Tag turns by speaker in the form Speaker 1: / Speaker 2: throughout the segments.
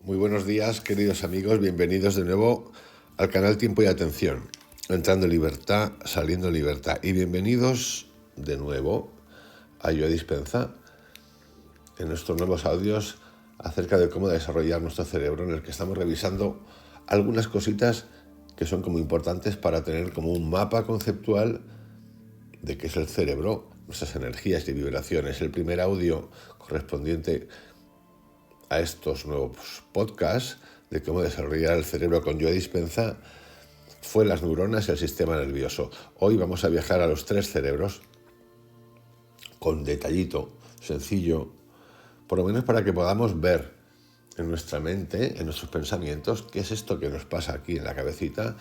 Speaker 1: Muy buenos días, queridos amigos, bienvenidos de nuevo al canal Tiempo y Atención, entrando en libertad, saliendo en libertad. Y bienvenidos de nuevo a Yo Dispensa, en nuestros nuevos audios acerca de cómo desarrollar nuestro cerebro, en el que estamos revisando algunas cositas que son como importantes para tener como un mapa conceptual de qué es el cerebro, nuestras energías y vibraciones. El primer audio correspondiente a estos nuevos podcasts de cómo desarrollar el cerebro con Yo Dispensa fue las neuronas y el sistema nervioso. Hoy vamos a viajar a los tres cerebros con detallito, sencillo, por lo menos para que podamos ver en nuestra mente, en nuestros pensamientos, qué es esto que nos pasa aquí en la cabecita,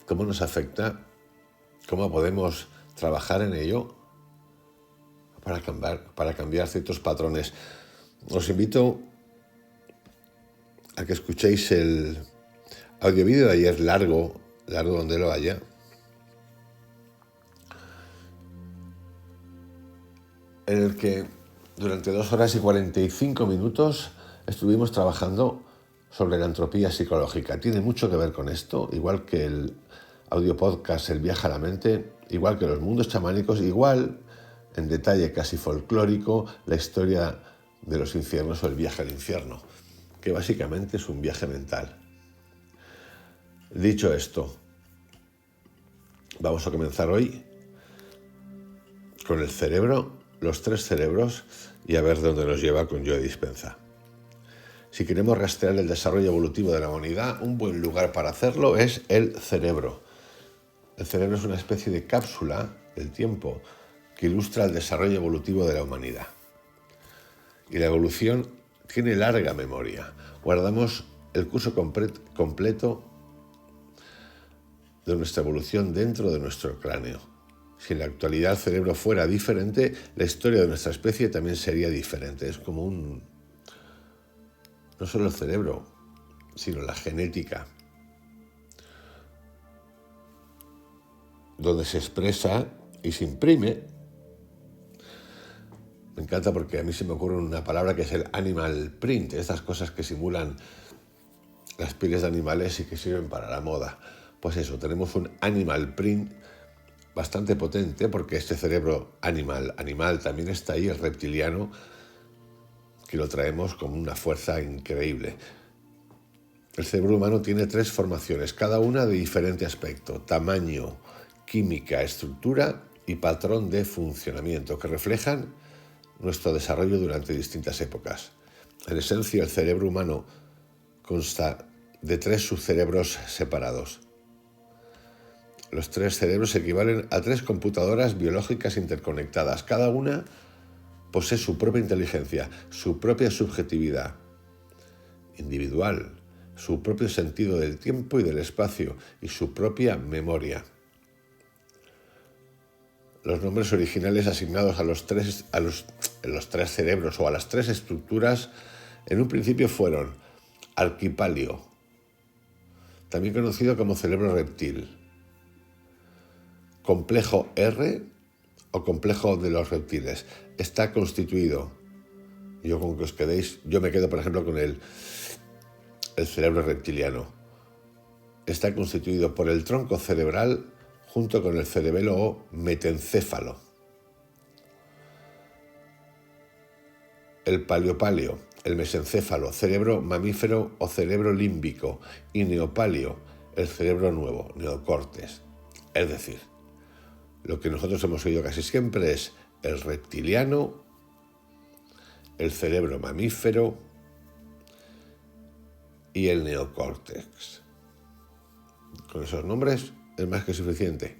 Speaker 1: cómo nos afecta, cómo podemos trabajar en ello para cambiar ciertos patrones. Os invito a que escuchéis el audio vídeo de ayer, largo donde lo haya, en el que durante 2 horas y 45 minutos estuvimos trabajando sobre la entropía psicológica. Tiene mucho que ver con esto, igual que el audio podcast El viaje a la mente, igual que los mundos chamánicos, igual en detalle casi folclórico la historia de los infiernos o el viaje al infierno, que básicamente es un viaje mental. Dicho esto, vamos a comenzar hoy con el cerebro, los tres cerebros, y a ver dónde nos lleva con Yo Dispensa. Si queremos rastrear el desarrollo evolutivo de la humanidad, un buen lugar para hacerlo es el cerebro. El cerebro es una especie de cápsula del tiempo que ilustra el desarrollo evolutivo de la humanidad. Y la evolución tiene larga memoria. Guardamos el curso completo de nuestra evolución dentro de nuestro cráneo. Si en la actualidad el cerebro fuera diferente, la historia de nuestra especie también sería diferente. Es como no solo el cerebro, sino la genética, donde se expresa y se imprime. Me encanta porque a mí se me ocurre una palabra que es el animal print, estas cosas que simulan las pieles de animales y que sirven para la moda. Pues eso, tenemos un animal print bastante potente, porque este cerebro animal también está ahí, el reptiliano, que lo traemos con una fuerza increíble. El cerebro humano tiene 3 formaciones, cada una de diferente aspecto: tamaño, química, estructura y patrón de funcionamiento, que reflejan nuestro desarrollo durante distintas épocas. En esencia, el cerebro humano consta de 3 subcerebros separados. Los 3 cerebros equivalen a 3 computadoras biológicas interconectadas. Cada una posee su propia inteligencia, su propia subjetividad individual, su propio sentido del tiempo y del espacio y su propia memoria. Los nombres originales asignados a los tres cerebros o a las 3 estructuras en un principio fueron arquipalio, también conocido como cerebro reptil, complejo R o complejo de los reptiles. Está constituido, yo con que os quedéis, yo me quedo por ejemplo con el cerebro reptiliano. Está constituido por el tronco cerebral junto con el cerebelo o metencéfalo. El paleopalio, el mesencéfalo, cerebro mamífero o cerebro límbico, y neopalio, el cerebro nuevo, neocórtex. Es decir, lo que nosotros hemos oído casi siempre es el reptiliano, el cerebro mamífero y el neocórtex. Con esos nombres es más que suficiente,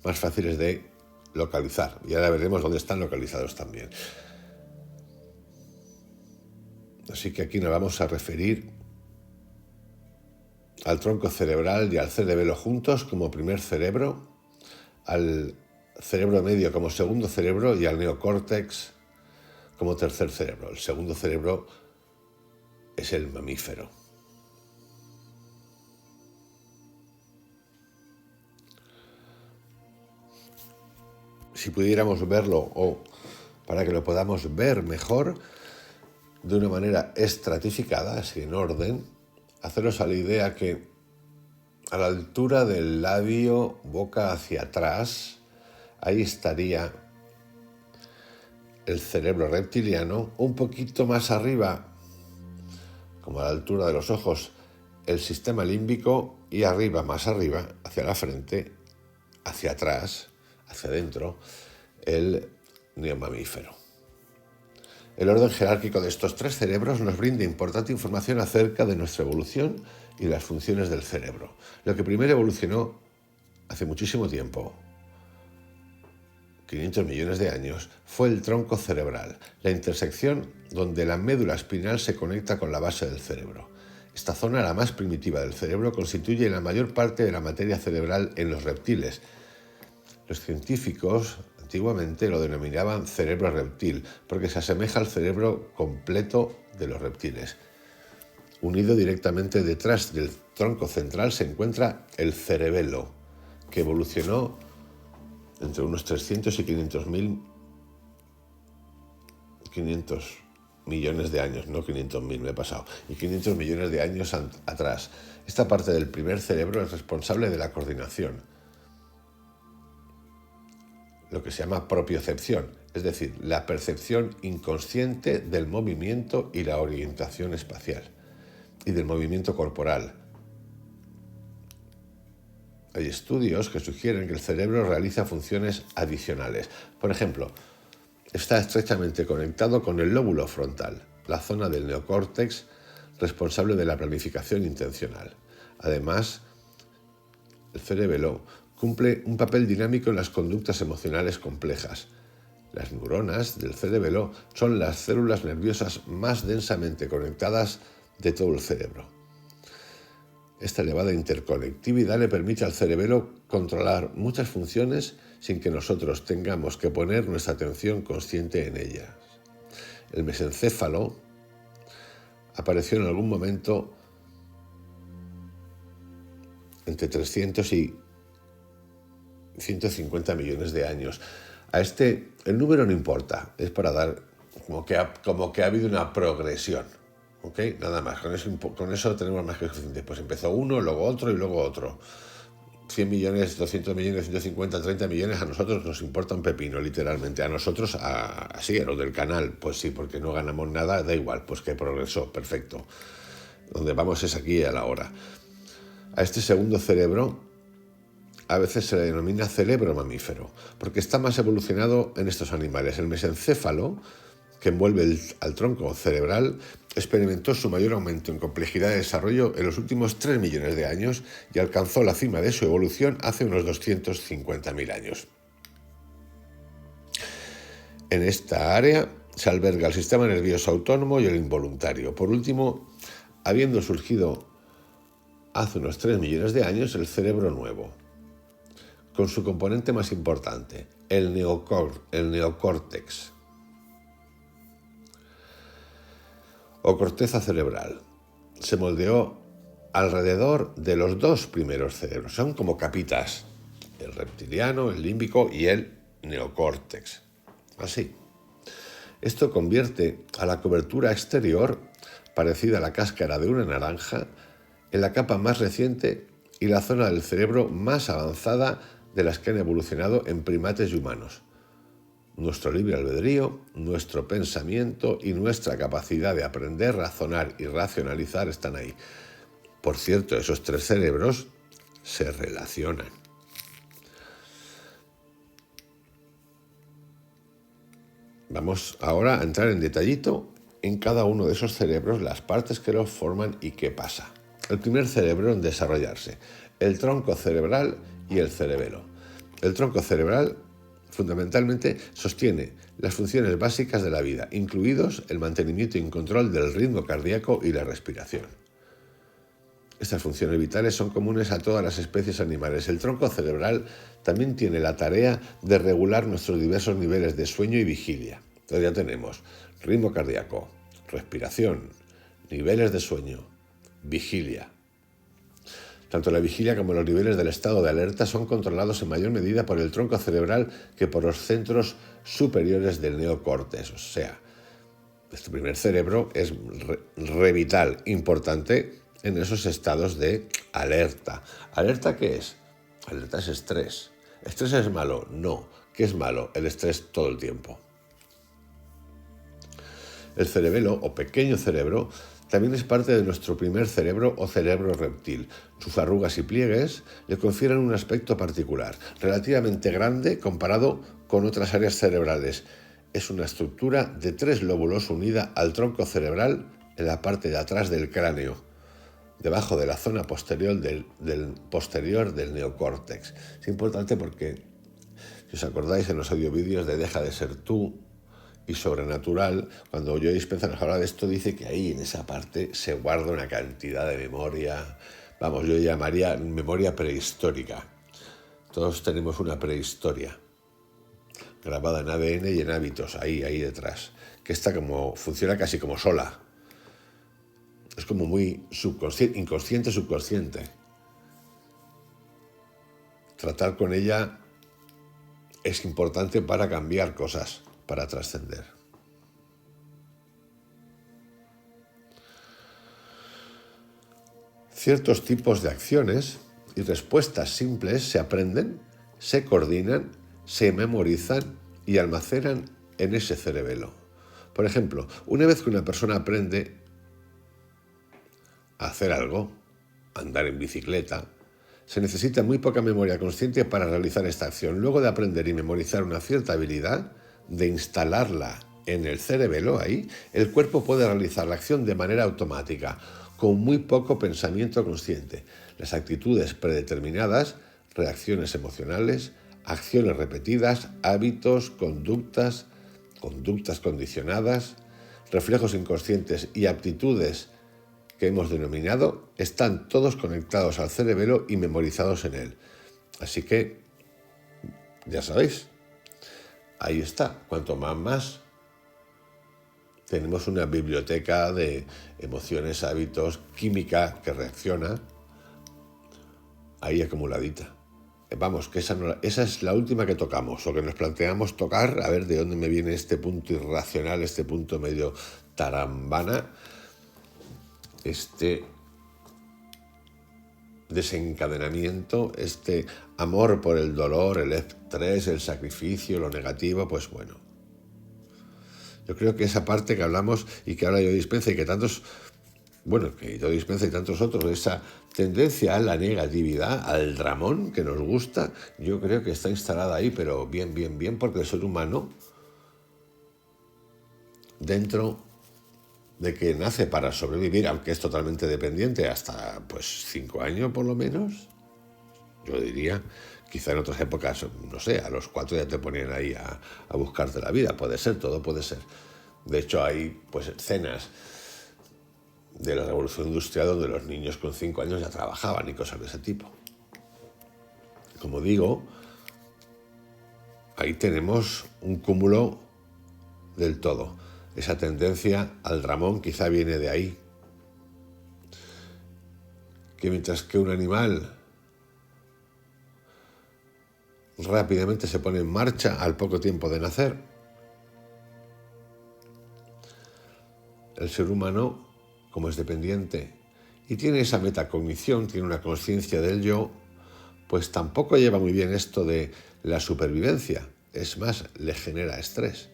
Speaker 1: más fáciles de localizar. Y ahora veremos dónde están localizados también. Así que aquí nos vamos a referir al tronco cerebral y al cerebelo juntos como primer cerebro, al cerebro medio como segundo cerebro y al neocórtex como tercer cerebro. El segundo cerebro es el mamífero. Si pudiéramos verlo, o para que lo podamos ver mejor, de una manera estratificada, así en orden, haceros a la idea que a la altura del labio, boca hacia atrás, ahí estaría el cerebro reptiliano, un poquito más arriba, como a la altura de los ojos, el sistema límbico, y arriba, más arriba, hacia la frente, hacia atrás, hacia adentro, el neomamífero. El orden jerárquico de estos tres cerebros nos brinda importante información acerca de nuestra evolución y las funciones del cerebro. Lo que primero evolucionó hace muchísimo tiempo, 500 millones de años, fue el tronco cerebral, la intersección donde la médula espinal se conecta con la base del cerebro. Esta zona, la más primitiva del cerebro, constituye la mayor parte de la materia cerebral en los reptiles. Los científicos antiguamente lo denominaban cerebro reptil, porque se asemeja al cerebro completo de los reptiles. Unido directamente detrás del tronco central se encuentra el cerebelo, que evolucionó entre unos 300 y 500 millones de años, no 500.000, me he pasado, y 500 millones de años atrás. Esta parte del primer cerebro es responsable de la coordinación, lo que se llama propiocepción, es decir, la percepción inconsciente del movimiento y la orientación espacial, y del movimiento corporal. Hay estudios que sugieren que el cerebro realiza funciones adicionales. Por ejemplo, está estrechamente conectado con el lóbulo frontal, la zona del neocórtex responsable de la planificación intencional. Además, el cerebelo cumple un papel dinámico en las conductas emocionales complejas. Las neuronas del cerebelo son las células nerviosas más densamente conectadas de todo el cerebro. Esta elevada interconectividad le permite al cerebelo controlar muchas funciones sin que nosotros tengamos que poner nuestra atención consciente en ellas. El mesencéfalo apareció en algún momento entre 300 y 150 millones de años. El número no importa, es para dar como que ha habido una progresión. ¿Ok? Nada más, con eso tenemos más que suficiente. Pues empezó uno, luego otro y luego otro. 100 millones, 200 millones, 150, 30 millones, a nosotros nos importa un pepino, literalmente. A nosotros, así, a los del canal, pues sí, porque no ganamos nada, da igual, pues que progresó, perfecto. Donde vamos es aquí a la hora. A este segundo cerebro a veces se le denomina cerebro mamífero, porque está más evolucionado en estos animales. El mesencéfalo, que envuelve al tronco cerebral, experimentó su mayor aumento en complejidad de desarrollo en los últimos 3 millones de años y alcanzó la cima de su evolución hace unos 250.000 años. En esta área se alberga el sistema nervioso autónomo y el involuntario. Por último, habiendo surgido hace unos 3 millones de años el cerebro nuevo, con su componente más importante, el neocórtex o corteza cerebral. Se moldeó alrededor de los dos primeros cerebros. Son como capitas, el reptiliano, el límbico y el neocórtex. Así. Esto convierte a la cobertura exterior, parecida a la cáscara de una naranja, en la capa más reciente y la zona del cerebro más avanzada de las que han evolucionado en primates y humanos. Nuestro libre albedrío, nuestro pensamiento y nuestra capacidad de aprender, razonar y racionalizar están ahí. Por cierto, esos tres cerebros se relacionan. Vamos ahora a entrar en detallito en cada uno de esos cerebros, las partes que los forman y qué pasa. El primer cerebro en desarrollarse, el tronco cerebral y el cerebelo. El tronco cerebral fundamentalmente sostiene las funciones básicas de la vida, incluidos el mantenimiento y control del ritmo cardíaco y la respiración. Estas funciones vitales son comunes a todas las especies animales. El tronco cerebral también tiene la tarea de regular nuestros diversos niveles de sueño y vigilia. Entonces ya tenemos ritmo cardíaco, respiración, niveles de sueño, vigilia. Tanto la vigilia como los niveles del estado de alerta son controlados en mayor medida por el tronco cerebral que por los centros superiores del neocórtex, o sea, Este primer cerebro es revital, importante en esos estados de alerta. ¿Alerta qué es? Alerta es estrés. ¿Estrés es malo? No. ¿Qué es malo? El estrés todo el tiempo. El cerebelo o pequeño cerebro también es parte de nuestro primer cerebro o cerebro reptil. Sus arrugas y pliegues le confieren un aspecto particular, relativamente grande comparado con otras áreas cerebrales. Es una estructura de 3 lóbulos unida al tronco cerebral en la parte de atrás del cráneo, debajo de la zona posterior del neocórtex. Es importante porque, si os acordáis en los audiovídeos de Deja de ser tú y Sobrenatural, cuando Joe Dispenza nos habla de esto, dice que ahí en esa parte se guarda una cantidad de memoria, vamos, yo llamaría memoria prehistórica. Todos tenemos una prehistoria grabada en ADN y en hábitos, ahí detrás, que funciona casi como sola. Es como muy inconsciente, subconsciente. Tratar con ella es importante para cambiar cosas, para trascender. Ciertos tipos de acciones y respuestas simples se aprenden, se coordinan, se memorizan y almacenan en ese cerebelo. Por ejemplo, una vez que una persona aprende a hacer algo, andar en bicicleta, se necesita muy poca memoria consciente para realizar esta acción. Luego de aprender y memorizar una cierta habilidad, de instalarla en el cerebelo ahí, el cuerpo puede realizar la acción de manera automática, con muy poco pensamiento consciente. Las actitudes predeterminadas, reacciones emocionales, acciones repetidas, hábitos, conductas condicionadas, reflejos inconscientes y aptitudes que hemos denominado, están todos conectados al cerebelo y memorizados en él. Así que, ya sabéis, ahí está. Cuanto más, tenemos una biblioteca de emociones, hábitos, química que reacciona ahí acumuladita. Vamos, que esa es la última que tocamos, o que nos planteamos tocar, a ver de dónde me viene este punto irracional, este punto medio tarambana, este desencadenamiento, este amor por el dolor, el estrés, el sacrificio, lo negativo. Pues bueno, yo creo que esa parte que hablamos y que habla Joe Dispenza y que tantos, que Joe Dispenza y tantos otros, esa tendencia a la negatividad, al dramón que nos gusta, yo creo que está instalada ahí, pero bien, porque el ser humano, dentro de que nace para sobrevivir, aunque es totalmente dependiente, hasta 5 años por lo menos, yo diría. Quizá en otras épocas, no sé, a los 4 ya te ponían ahí a buscarte la vida. Puede ser, todo puede ser. De hecho, hay escenas de la Revolución Industrial donde los niños con 5 años ya trabajaban y cosas de ese tipo. Como digo, ahí tenemos un cúmulo del todo. Esa tendencia al dramón quizá viene de ahí. Que mientras que un animal rápidamente se pone en marcha al poco tiempo de nacer, el ser humano, como es dependiente y tiene esa metacognición, tiene una conciencia del yo, pues tampoco lleva muy bien esto de la supervivencia. Es más, le genera estrés.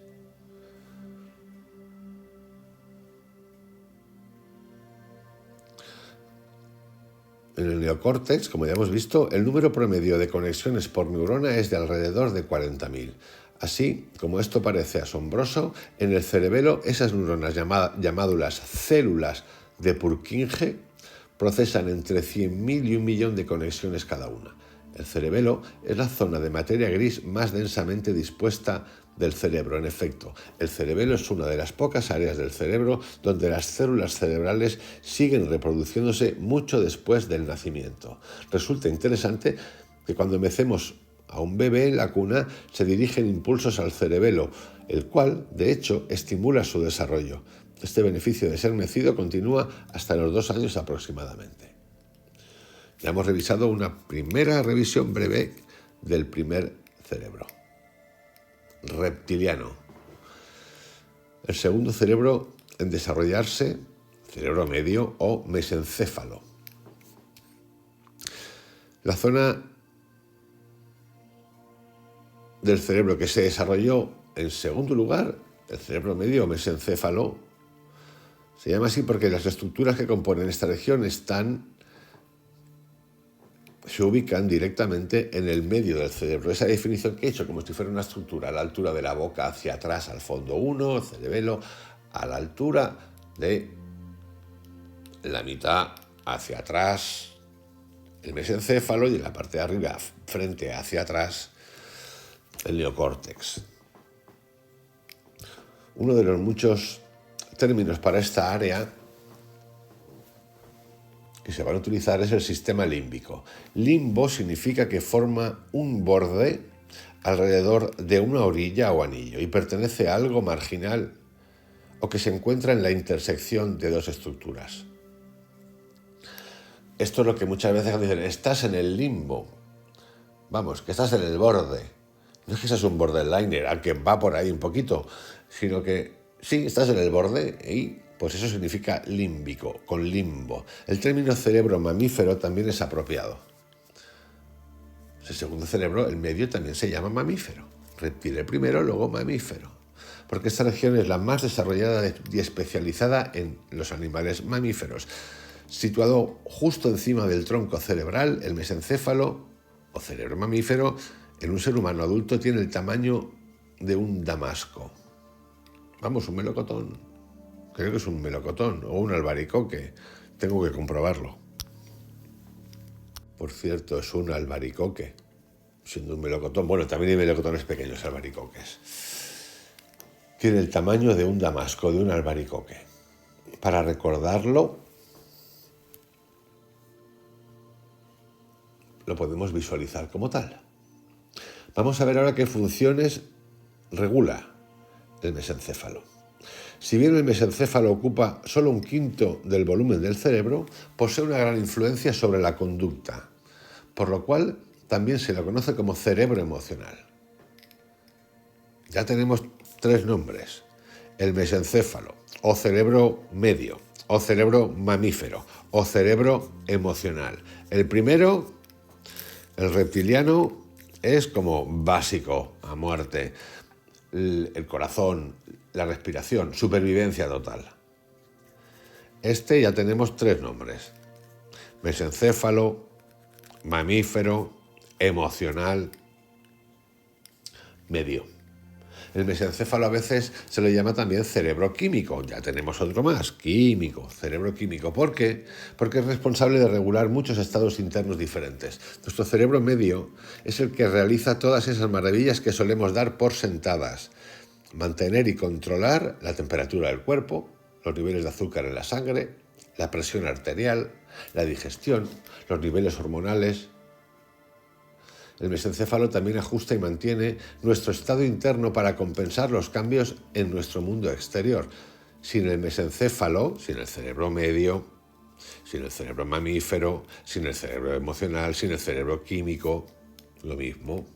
Speaker 1: En el neocórtex, como ya hemos visto, el número promedio de conexiones por neurona es de alrededor de 40.000. Así como esto parece asombroso, en el cerebelo esas neuronas llamadas células de Purkinje procesan entre 100.000 y 1.000.000 de conexiones cada una. El cerebelo es la zona de materia gris más densamente dispuesta del cerebro. En efecto, el cerebelo es una de las pocas áreas del cerebro donde las células cerebrales siguen reproduciéndose mucho después del nacimiento. Resulta interesante que cuando mecemos a un bebé en la cuna se dirigen impulsos al cerebelo, el cual, de hecho, estimula su desarrollo. Este beneficio de ser mecido continúa hasta los 2 años aproximadamente. Ya hemos revisado una primera revisión breve del primer cerebro reptiliano. el segundo cerebro en desarrollarse, cerebro medio o mesencéfalo. La zona del cerebro que se desarrolló en segundo lugar, el cerebro medio o mesencéfalo, se llama así porque las estructuras que componen esta región se ubican directamente en el medio del cerebro. Esa definición que he hecho, como si fuera una estructura a la altura de la boca hacia atrás, al fondo 1, el cerebelo, a la altura de la mitad hacia atrás, el mesencéfalo, y en la parte de arriba, frente hacia atrás, el neocórtex. Uno de los muchos términos para esta área que se van a utilizar es el sistema límbico. Limbo significa que forma un borde alrededor de una orilla o anillo y pertenece a algo marginal o que se encuentra en la intersección de dos estructuras. Esto es lo que muchas veces dicen, estás en el limbo. Vamos, que estás en el borde. No es que seas un borderliner, aunque va por ahí un poquito, sino que sí, estás en el borde y pues eso significa límbico, con limbo. El término cerebro mamífero también es apropiado. El segundo cerebro, el medio, también se llama mamífero. Reptil primero, luego mamífero. Porque esta región es la más desarrollada y especializada en los animales mamíferos. Situado justo encima del tronco cerebral, el mesencéfalo o cerebro mamífero en un ser humano adulto tiene el tamaño de un damasco. Vamos, un melocotón. Creo que es un melocotón o un albaricoque. Tengo que comprobarlo. Por cierto, es un albaricoque, siendo un melocotón. Bueno, también hay melocotones pequeños, albaricoques. Tiene el tamaño de un damasco, de un albaricoque. Para recordarlo, lo podemos visualizar como tal. Vamos a ver ahora qué funciones regula el mesencéfalo. Si bien el mesencéfalo ocupa solo un quinto del volumen del cerebro, posee una gran influencia sobre la conducta, por lo cual también se lo conoce como cerebro emocional. Ya tenemos tres nombres: el mesencéfalo, o cerebro medio, o cerebro mamífero, o cerebro emocional. El primero, el reptiliano, es como básico a muerte. El corazón, la respiración, supervivencia total. Ya tenemos tres nombres: mesencéfalo, mamífero, emocional, medio. El mesencéfalo a veces se le llama también cerebro químico. Ya tenemos otro más, químico, cerebro químico. ¿Por qué? Porque es responsable de regular muchos estados internos diferentes. Nuestro cerebro medio es el que realiza todas esas maravillas que solemos dar por sentadas. Mantener y controlar la temperatura del cuerpo, los niveles de azúcar en la sangre, la presión arterial, la digestión, los niveles hormonales. El mesencéfalo también ajusta y mantiene nuestro estado interno para compensar los cambios en nuestro mundo exterior. Sin el mesencéfalo, sin el cerebro medio, sin el cerebro mamífero, sin el cerebro emocional, sin el cerebro químico, lo mismo.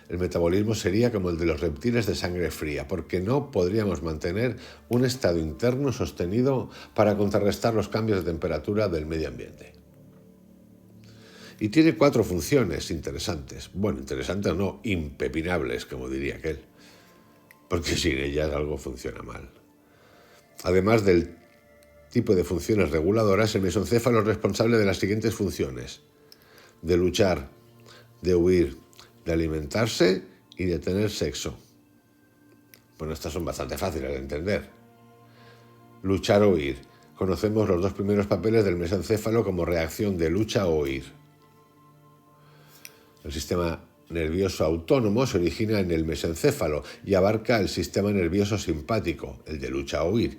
Speaker 1: El metabolismo sería como el de los reptiles de sangre fría, porque no podríamos mantener un estado interno sostenido para contrarrestar los cambios de temperatura del medio ambiente. Y tiene 4 funciones interesantes. Bueno, interesantes no, impepinables, como diría aquel. Porque sin ellas algo funciona mal. Además del tipo de funciones reguladoras, el mesencéfalo es responsable de las siguientes funciones: de luchar, de huir, de alimentarse y de tener sexo. Bueno, estas son bastante fáciles de entender. Luchar o huir. Conocemos los 2 primeros papeles del mesencéfalo como reacción de lucha o huir. El sistema nervioso autónomo se origina en el mesencéfalo y abarca el sistema nervioso simpático, el de lucha o huir,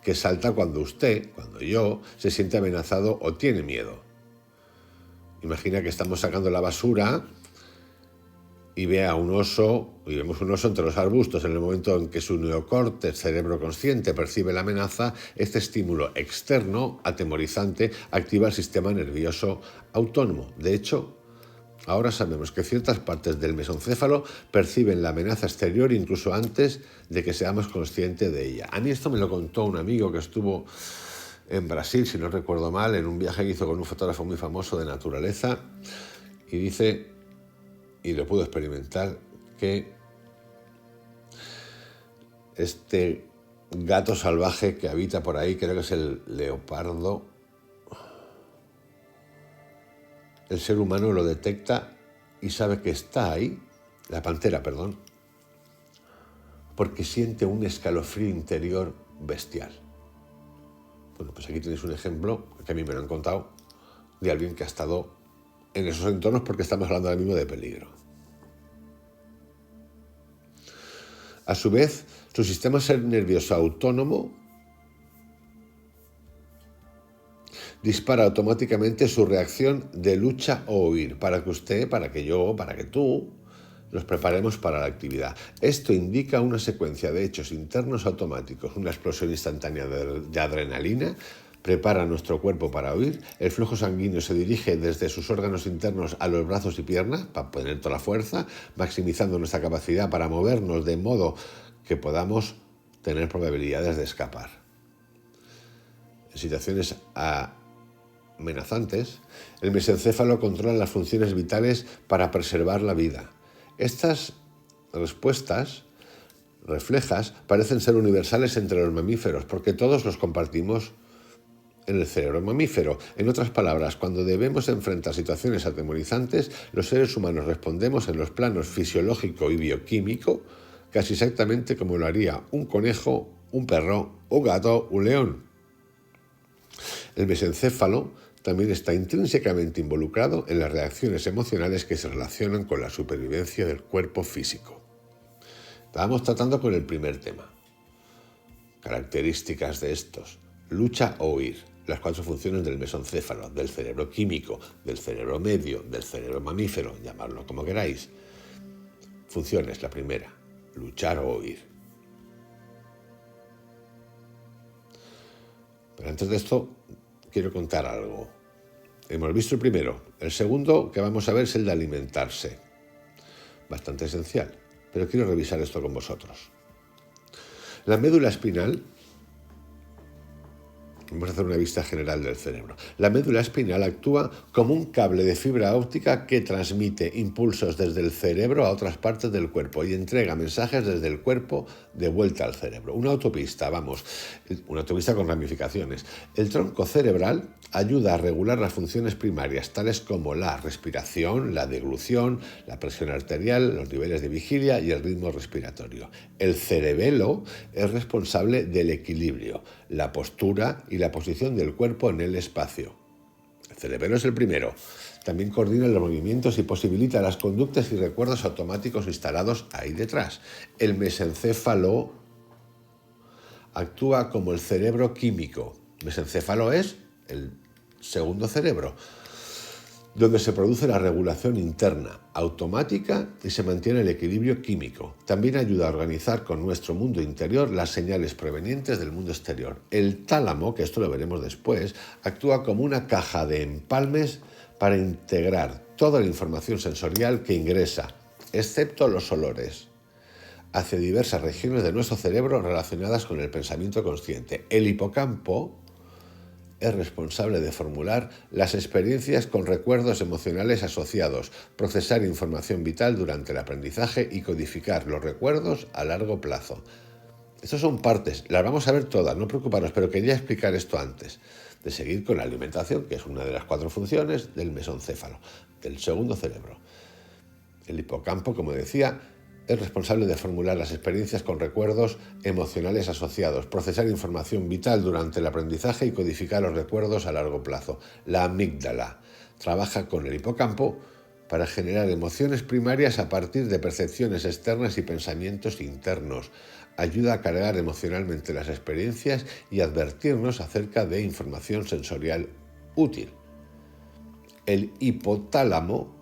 Speaker 1: que salta cuando yo, se siente amenazado o tiene miedo. Imagina que estamos sacando la basura y vemos un oso entre los arbustos. En el momento en que su neocórtex, cerebro consciente, percibe la amenaza, este estímulo externo, atemorizante, activa el sistema nervioso autónomo. De hecho, Ahora sabemos que ciertas partes del mesencéfalo perciben la amenaza exterior incluso antes de que seamos conscientes de ella. A mí esto me lo contó un amigo que estuvo en Brasil, si no recuerdo mal, en un viaje que hizo con un fotógrafo muy famoso de naturaleza, y dice, y lo pudo experimentar, que este gato salvaje que habita por ahí, creo que es el leopardo, el ser humano lo detecta y sabe que está ahí, la pantera, perdón, porque siente un escalofrío interior bestial. Bueno, pues aquí tenéis un ejemplo, que a mí me lo han contado, de alguien que ha estado en esos entornos, porque estamos hablando ahora mismo de peligro. A su vez, su sistema nervioso autónomo dispara automáticamente su reacción de lucha o huir para que usted, para que yo, para que tú nos preparemos para la actividad. Esto indica una secuencia de hechos internos automáticos, una explosión instantánea de adrenalina, prepara nuestro cuerpo para huir, el flujo sanguíneo se dirige desde sus órganos internos a los brazos y piernas para poner toda la fuerza, maximizando nuestra capacidad para movernos de modo que podamos tener probabilidades de escapar. En situaciones amenazantes, el mesencéfalo controla las funciones vitales para preservar la vida. Estas respuestas reflejas parecen ser universales entre los mamíferos porque todos los compartimos en el cerebro mamífero. En otras palabras, cuando debemos enfrentar situaciones atemorizantes, los seres humanos respondemos en los planos fisiológico y bioquímico casi exactamente como lo haría un conejo, un perro, un gato, un león. El mesencéfalo también está intrínsecamente involucrado en las reacciones emocionales que se relacionan con la supervivencia del cuerpo físico. Estábamos tratando con el primer tema. Características de estos: lucha o huir, las 4 funciones del mesencéfalo, del cerebro químico, del cerebro medio, del cerebro mamífero, llamadlo como queráis. Funciones: la primera, luchar o huir. Pero antes de esto, quiero contar algo. Hemos visto el primero. El segundo que vamos a ver es el de alimentarse. Bastante esencial, pero quiero revisar esto con vosotros. La médula espinal, vamos a hacer una vista general del cerebro. La médula espinal actúa como un cable de fibra óptica que transmite impulsos desde el cerebro a otras partes del cuerpo y entrega mensajes desde el cuerpo de vuelta al cerebro. Una autopista con ramificaciones. El tronco cerebral ayuda a regular las funciones primarias, tales como la respiración, la deglución, la presión arterial, los niveles de vigilia y el ritmo respiratorio. El cerebelo es responsable del equilibrio, la postura y la posición del cuerpo en el espacio. El cerebelo es el primero. También coordina los movimientos y posibilita las conductas y recuerdos automáticos instalados ahí detrás. El mesencéfalo actúa como el cerebro químico. El mesencéfalo es el segundo cerebro, donde se produce la regulación interna, automática, y se mantiene el equilibrio químico. También ayuda a organizar con nuestro mundo interior las señales provenientes del mundo exterior. El tálamo, que esto lo veremos después, actúa como una caja de empalmes para integrar toda la información sensorial que ingresa, excepto los olores, hacia diversas regiones de nuestro cerebro relacionadas con el pensamiento consciente. El hipocampo es responsable de formular las experiencias con recuerdos emocionales asociados, procesar información vital durante el aprendizaje y codificar los recuerdos a largo plazo. Estas son partes, las vamos a ver todas, no preocuparos, pero quería explicar esto antes de seguir con la alimentación, que es una de las 4 funciones del mesencéfalo, del segundo cerebro. El hipocampo, como decía, es responsable de formular las experiencias con recuerdos emocionales asociados, procesar información vital durante el aprendizaje y codificar los recuerdos a largo plazo. La amígdala trabaja con el hipocampo para generar emociones primarias a partir de percepciones externas y pensamientos internos. Ayuda a cargar emocionalmente las experiencias y advertirnos acerca de información sensorial útil. El hipotálamo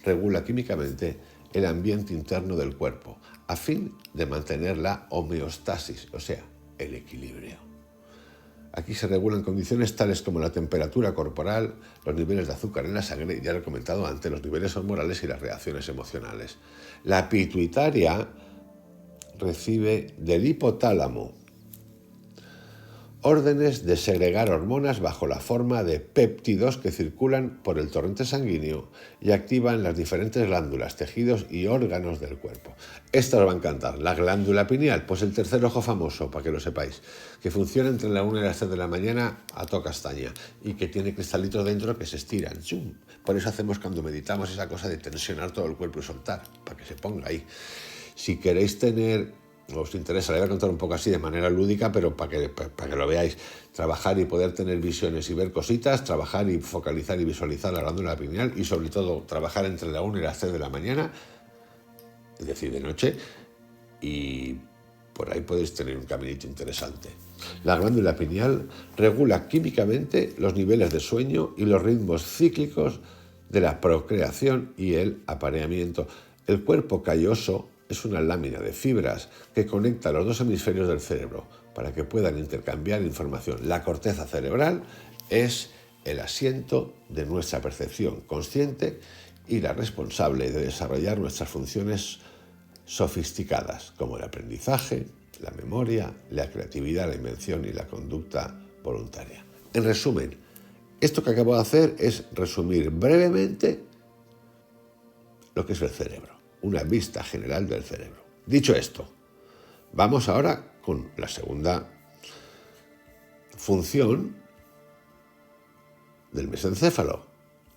Speaker 1: regula químicamente el ambiente interno del cuerpo, a fin de mantener la homeostasis, o sea, el equilibrio. Aquí se regulan condiciones tales como la temperatura corporal, los niveles de azúcar en la sangre, ya lo he comentado antes, los niveles hormonales y las reacciones emocionales. La pituitaria recibe del hipotálamo órdenes de segregar hormonas bajo la forma de péptidos que circulan por el torrente sanguíneo y activan las diferentes glándulas, tejidos y órganos del cuerpo. Esta os va a encantar. La glándula pineal, pues el tercer ojo famoso, para que lo sepáis, que funciona entre la 1 y las 3 de la mañana a toda castaña y que tiene cristalitos dentro que se estiran. ¡Chum! Por eso hacemos cuando meditamos esa cosa de tensionar todo el cuerpo y soltar, para que se ponga ahí. Si queréis tener... os interesa, le voy a contar un poco así de manera lúdica, pero para que lo veáis, trabajar y poder tener visiones y ver cositas, trabajar y focalizar y visualizar la glándula pineal y sobre todo trabajar entre la 1 y las 3 de la mañana, es decir, de noche, y por ahí podéis tener un caminito interesante. La glándula pineal regula químicamente los niveles de sueño y los ritmos cíclicos de la procreación y el apareamiento. El cuerpo calloso es una lámina de fibras que conecta los dos hemisferios del cerebro para que puedan intercambiar información. La corteza cerebral es el asiento de nuestra percepción consciente y la responsable de desarrollar nuestras funciones sofisticadas, como el aprendizaje, la memoria, la creatividad, la invención y la conducta voluntaria. En resumen, esto que acabo de hacer es resumir brevemente lo que es el cerebro. Una vista general del cerebro. Dicho esto, vamos ahora con la segunda función del mesencéfalo.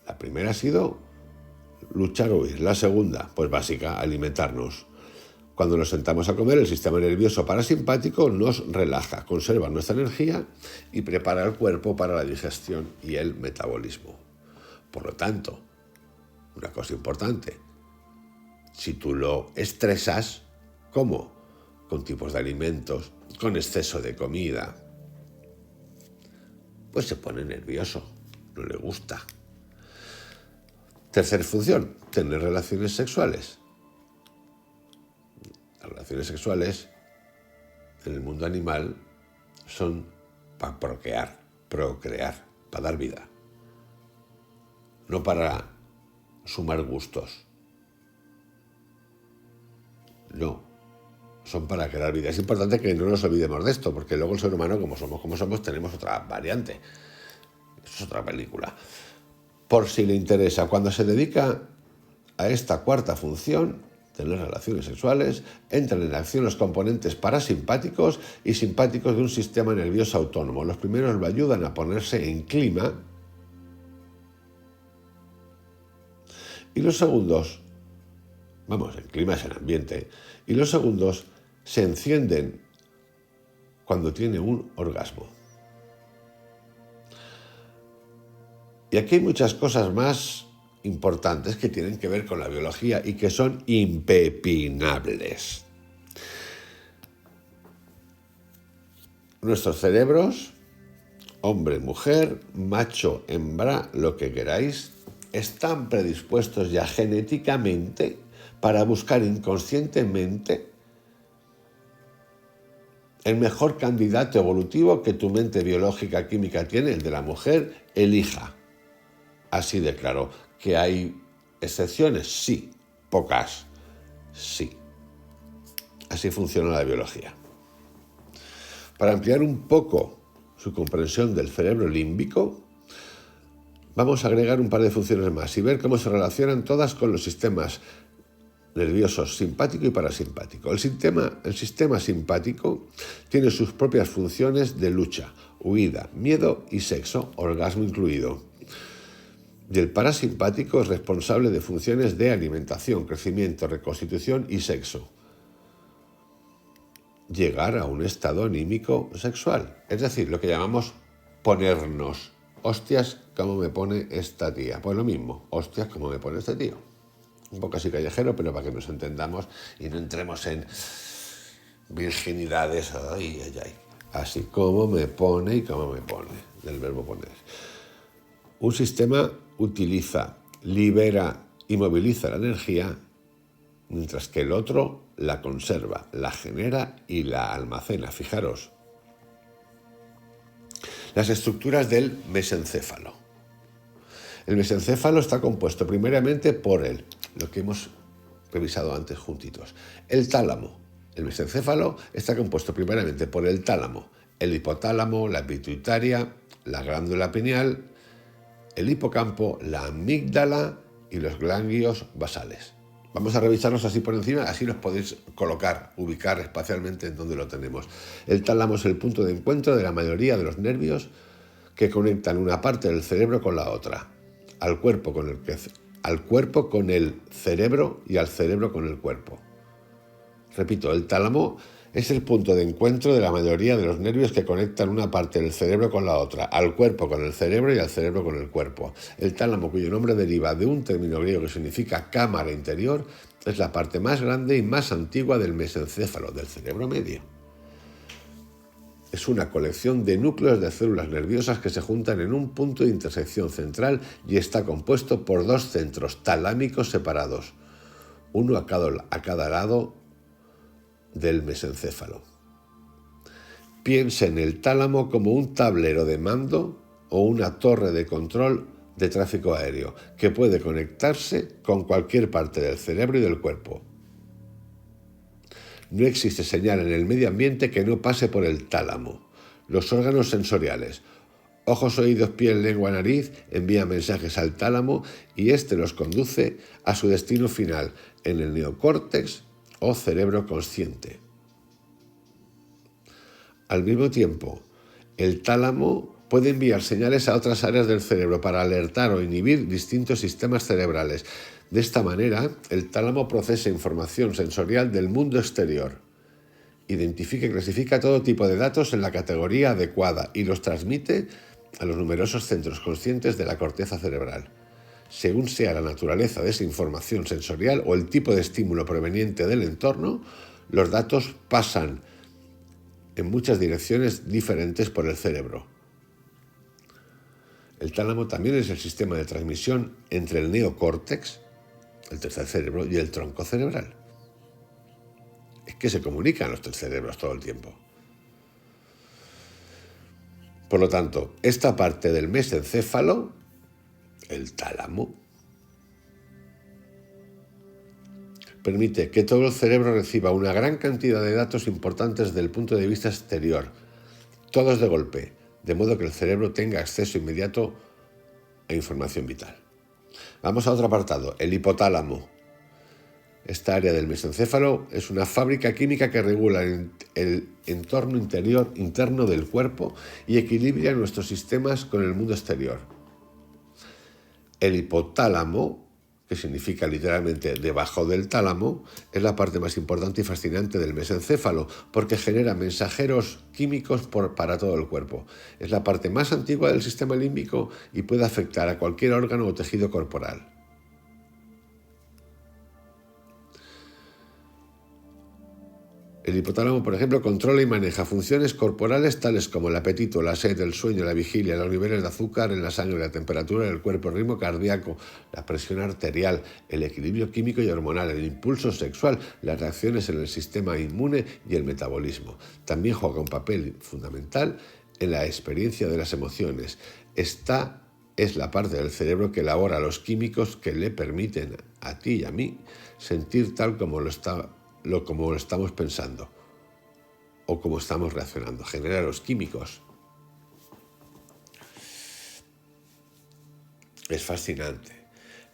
Speaker 1: La primera ha sido luchar o huir. La segunda, pues básica, alimentarnos. Cuando nos sentamos a comer, el sistema nervioso parasimpático nos relaja, conserva nuestra energía y prepara el cuerpo para la digestión y el metabolismo. Por lo tanto, una cosa importante, si tú lo estresas, ¿cómo? Con tipos de alimentos, con exceso de comida, pues se pone nervioso, no le gusta. Tercera función, tener relaciones sexuales. Las relaciones sexuales en el mundo animal son para procrear, para dar vida, no para sumar gustos. No, son para crear vida. Es importante que no nos olvidemos de esto, porque luego el ser humano, como somos, tenemos otra variante. Eso es otra película. Por si le interesa, cuando se dedica a esta cuarta función, tener relaciones sexuales, entran en acción los componentes parasimpáticos y simpáticos de un sistema nervioso autónomo. Los primeros lo ayudan a ponerse en clima y los segundos, el clima es el ambiente, y los segundos se encienden cuando tiene un orgasmo. Y aquí hay muchas cosas más importantes que tienen que ver con la biología y que son impepinables. Nuestros cerebros, hombre, mujer, macho, hembra, lo que queráis, están predispuestos ya genéticamente para buscar inconscientemente el mejor candidato evolutivo que tu mente biológica química tiene, el de la mujer, elija. Así de claro. ¿Que hay excepciones? Sí. Pocas. Sí. Así funciona la biología. Para ampliar un poco su comprensión del cerebro límbico, vamos a agregar un par de funciones más y ver cómo se relacionan todas con los sistemas nerviosos simpático y parasimpático. El sistema simpático tiene sus propias funciones de lucha, huida, miedo y sexo, orgasmo incluido. Y el parasimpático es responsable de funciones de alimentación, crecimiento, reconstitución y sexo. Llegar a un estado anímico sexual, es decir, lo que llamamos ponernos. Hostias, ¿cómo me pone esta tía? Pues lo mismo, hostias, ¿cómo me pone este tío? Un poco así callejero, pero para que nos entendamos y no entremos en virginidades. Ay. Así, ¿cómo me pone y cómo me pone? Del verbo poner. Un sistema utiliza, libera y moviliza la energía, mientras que el otro la conserva, la genera y la almacena. Fijaros, Las estructuras del mesencéfalo. El mesencéfalo está compuesto primeramente por lo que hemos revisado antes juntitos, el tálamo. El mesencéfalo está compuesto primeramente por el tálamo, el hipotálamo, la pituitaria, la glándula pineal, el hipocampo, la amígdala y los ganglios basales. Vamos a revisarlos así por encima, así los podéis colocar, ubicar espacialmente en donde lo tenemos. El tálamo es el punto de encuentro de la mayoría de los nervios que conectan una parte del cerebro con la otra, al cuerpo con el cerebro y al cerebro con el cuerpo. Repito, el tálamo es el punto de encuentro de la mayoría de los nervios que conectan una parte del cerebro con la otra, al cuerpo con el cerebro y al cerebro con el cuerpo. El tálamo, cuyo nombre deriva de un término griego que significa cámara interior, es la parte más grande y más antigua del mesencéfalo, del cerebro medio. Es una colección de núcleos de células nerviosas que se juntan en un punto de intersección central y está compuesto por dos centros talámicos separados, uno a cada lado del mesencéfalo. Piensa en el tálamo como un tablero de mando o una torre de control de tráfico aéreo que puede conectarse con cualquier parte del cerebro y del cuerpo. No existe señal en el medio ambiente que no pase por el tálamo. Los órganos sensoriales, ojos, oídos, piel, lengua, nariz, envían mensajes al tálamo y éste los conduce a su destino final en el neocórtex o cerebro consciente. Al mismo tiempo, el tálamo puede enviar señales a otras áreas del cerebro para alertar o inhibir distintos sistemas cerebrales. De esta manera, el tálamo procesa información sensorial del mundo exterior, identifica y clasifica todo tipo de datos en la categoría adecuada y los transmite a los numerosos centros conscientes de la corteza cerebral. Según sea la naturaleza de esa información sensorial o el tipo de estímulo proveniente del entorno, los datos pasan en muchas direcciones diferentes por el cerebro. El tálamo también es el sistema de transmisión entre el neocórtex, el tercer cerebro, y el tronco cerebral. Es que se comunican los tres cerebros todo el tiempo. Por lo tanto, esta parte del mesencéfalo, el tálamo, permite que todo el cerebro reciba una gran cantidad de datos importantes desde el punto de vista exterior, todos de golpe, de modo que el cerebro tenga acceso inmediato a información vital. Vamos a otro apartado, el hipotálamo. Esta área del mesencéfalo es una fábrica química que regula el entorno interno del cuerpo y equilibra nuestros sistemas con el mundo exterior. El hipotálamo, que significa literalmente debajo del tálamo, es la parte más importante y fascinante del mesencéfalo porque genera mensajeros químicos para todo el cuerpo. Es la parte más antigua del sistema límbico y puede afectar a cualquier órgano o tejido corporal. El hipotálamo, por ejemplo, controla y maneja funciones corporales tales como el apetito, la sed, el sueño, la vigilia, los niveles de azúcar en la sangre, la temperatura del cuerpo, el ritmo cardíaco, la presión arterial, el equilibrio químico y hormonal, el impulso sexual, las reacciones en el sistema inmune y el metabolismo. También juega un papel fundamental en la experiencia de las emociones. Esta es la parte del cerebro que elabora los químicos que le permiten a ti y a mí sentir tal como lo estamos pensando o como estamos reaccionando. Genera los químicos. Es fascinante.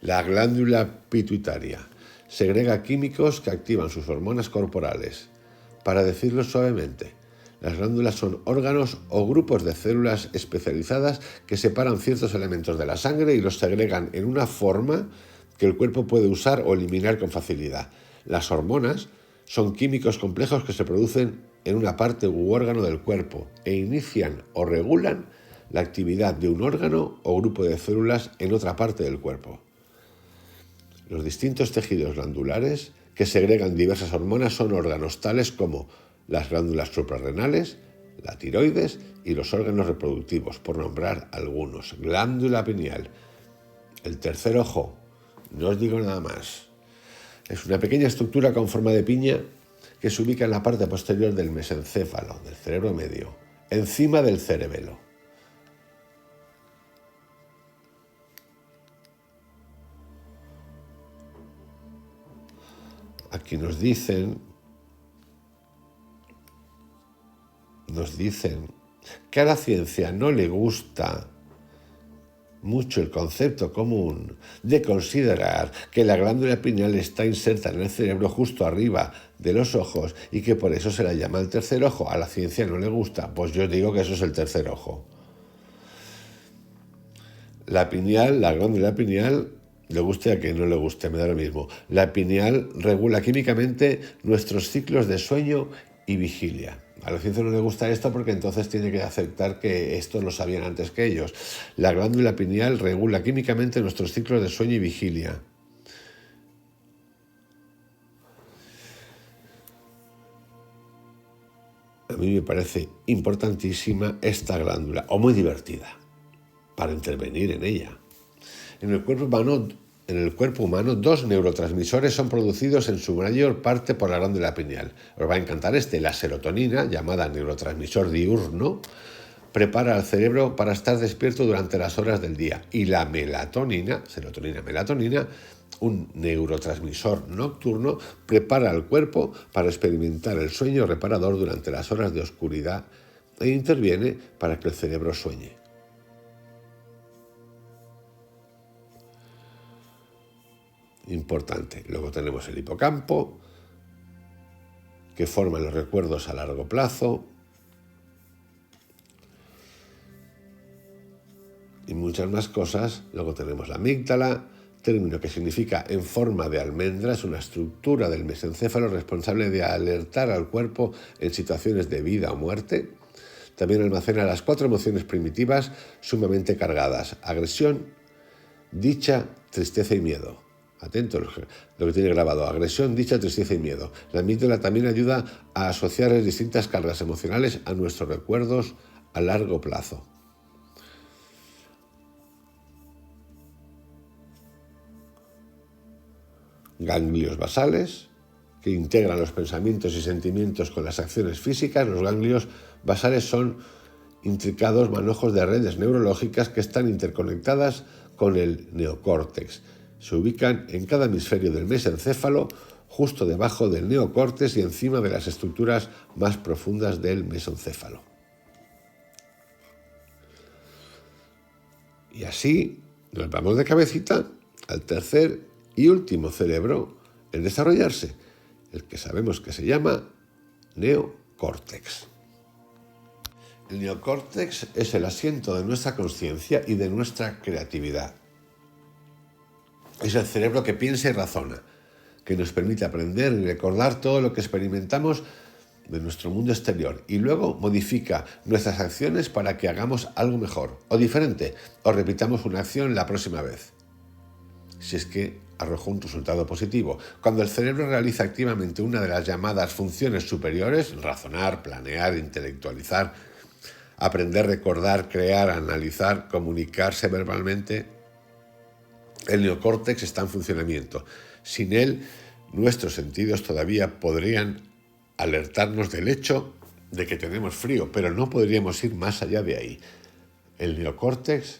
Speaker 1: La glándula pituitaria segrega químicos que activan sus hormonas corporales. Para decirlo suavemente, las glándulas son órganos o grupos de células especializadas que separan ciertos elementos de la sangre y los segregan en una forma que el cuerpo puede usar o eliminar con facilidad. Las hormonas son químicos complejos que se producen en una parte u órgano del cuerpo e inician o regulan la actividad de un órgano o grupo de células en otra parte del cuerpo. Los distintos tejidos glandulares que segregan diversas hormonas son órganos tales como las glándulas suprarrenales, la tiroides y los órganos reproductivos, por nombrar algunos. Glándula pineal, el tercer ojo, no os digo nada más. Es una pequeña estructura con forma de piña que se ubica en la parte posterior del mesencéfalo, del cerebro medio, encima del cerebelo. Aquí nos dicen que a la ciencia no le gusta mucho el concepto común de considerar que la glándula pineal está inserta en el cerebro justo arriba de los ojos y que por eso se la llama el tercer ojo. A la ciencia no le gusta, pues yo digo que eso es el tercer ojo. La glándula pineal, le guste a quien no le guste, me da lo mismo. La pineal regula químicamente nuestros ciclos de sueño y vigilia. A la ciencia no le gusta esto porque entonces tiene que aceptar que esto lo sabían antes que ellos. La glándula pineal regula químicamente nuestros ciclos de sueño y vigilia. A mí me parece importantísima esta glándula, o muy divertida, para intervenir en ella. En el cuerpo humano, 2 neurotransmisores son producidos en su mayor parte por la glándula pineal. Os va a encantar la serotonina, llamada neurotransmisor diurno, prepara al cerebro para estar despierto durante las horas del día. Y la melatonina, melatonina, un neurotransmisor nocturno, prepara al cuerpo para experimentar el sueño reparador durante las horas de oscuridad e interviene para que el cerebro sueñe. Importante. Luego tenemos el hipocampo, que forma los recuerdos a largo plazo, y muchas más cosas. Luego tenemos la amígdala, término que significa en forma de almendra, es una estructura del mesencéfalo responsable de alertar al cuerpo en situaciones de vida o muerte. También almacena las 4 emociones primitivas sumamente cargadas: agresión, dicha, tristeza y miedo. Atentos lo que tiene grabado: agresión, dicha, tristeza y miedo. La amígdala también ayuda a asociar las distintas cargas emocionales a nuestros recuerdos a largo plazo. Ganglios basales, que integran los pensamientos y sentimientos con las acciones físicas. Los ganglios basales son intricados manojos de redes neurológicas que están interconectadas con el neocórtex. Se ubican en cada hemisferio del mesencéfalo, justo debajo del neocórtex y encima de las estructuras más profundas del mesencéfalo. Y así nos vamos de cabecita al tercer y último cerebro en desarrollarse, el que sabemos que se llama neocórtex. El neocórtex es el asiento de nuestra conciencia y de nuestra creatividad. Es el cerebro que piensa y razona, que nos permite aprender y recordar todo lo que experimentamos de nuestro mundo exterior y luego modifica nuestras acciones para que hagamos algo mejor o diferente o repitamos una acción la próxima vez, si es que arrojó un resultado positivo. Cuando el cerebro realiza activamente una de las llamadas funciones superiores, razonar, planear, intelectualizar, aprender, recordar, crear, analizar, comunicarse verbalmente, el neocórtex está en funcionamiento. Sin él, nuestros sentidos todavía podrían alertarnos del hecho de que tenemos frío, pero no podríamos ir más allá de ahí. El neocórtex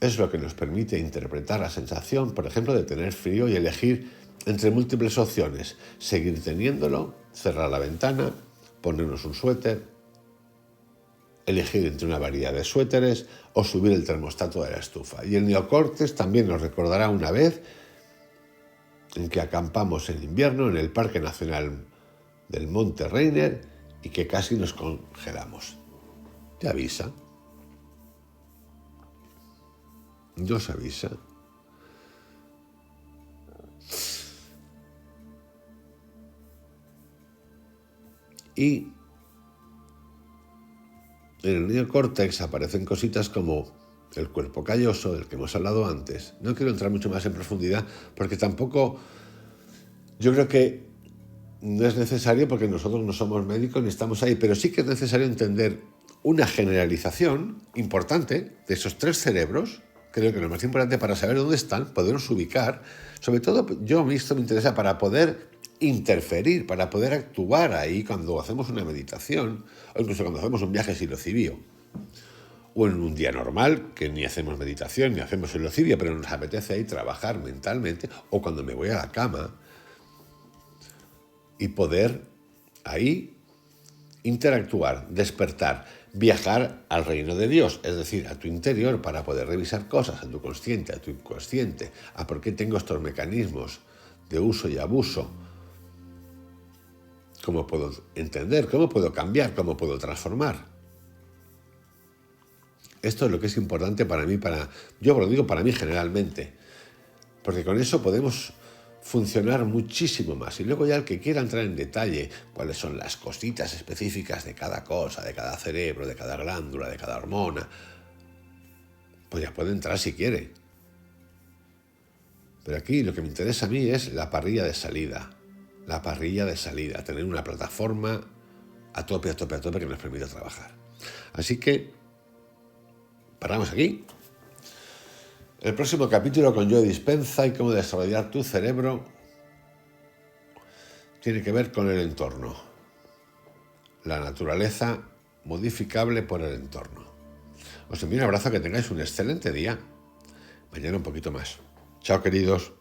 Speaker 1: es lo que nos permite interpretar la sensación, por ejemplo, de tener frío y elegir entre múltiples opciones: seguir teniéndolo, cerrar la ventana, ponernos un suéter, elegir entre una variedad de suéteres o subir el termostato de la estufa. Y el neocórtex también nos recordará una vez en que acampamos en invierno en el Parque Nacional del Monte Rainier y que casi nos congelamos. Te avisa. Nos avisa. Y en el neocórtex aparecen cositas como el cuerpo calloso, del que hemos hablado antes. No quiero entrar mucho más en profundidad porque tampoco, yo creo que no es necesario porque nosotros no somos médicos ni estamos ahí, pero sí que es necesario entender una generalización importante de esos 3 cerebros. Creo que lo más importante para saber dónde están, poderlos ubicar. Sobre todo, esto me interesa para poder interferir, para poder actuar ahí cuando hacemos una meditación o incluso cuando hacemos un viaje silocibio. O en un día normal, que ni hacemos meditación ni hacemos silocibio, pero nos apetece ahí trabajar mentalmente, o cuando me voy a la cama. y poder ahí interactuar, despertar, viajar al reino de Dios, es decir, a tu interior para poder revisar cosas, a tu consciente, a tu inconsciente, a por qué tengo estos mecanismos de uso y abuso, cómo puedo entender, cómo puedo cambiar, cómo puedo transformar. Esto es lo que es importante para mí, yo lo digo para mí generalmente, porque con eso podemos funcionar muchísimo más. Y luego ya el que quiera entrar en detalle cuáles son las cositas específicas de cada cosa, de cada cerebro, de cada glándula, de cada hormona, pues ya puede entrar si quiere. Pero aquí lo que me interesa a mí es la parrilla de salida. La parrilla de salida, tener una plataforma a tope que nos permita trabajar. Así que paramos aquí. El próximo capítulo con Joe Dispenza y cómo desarrollar tu cerebro tiene que ver con el entorno. La naturaleza modificable por el entorno. Os envío un abrazo, que tengáis un excelente día. Mañana un poquito más. Chao, queridos.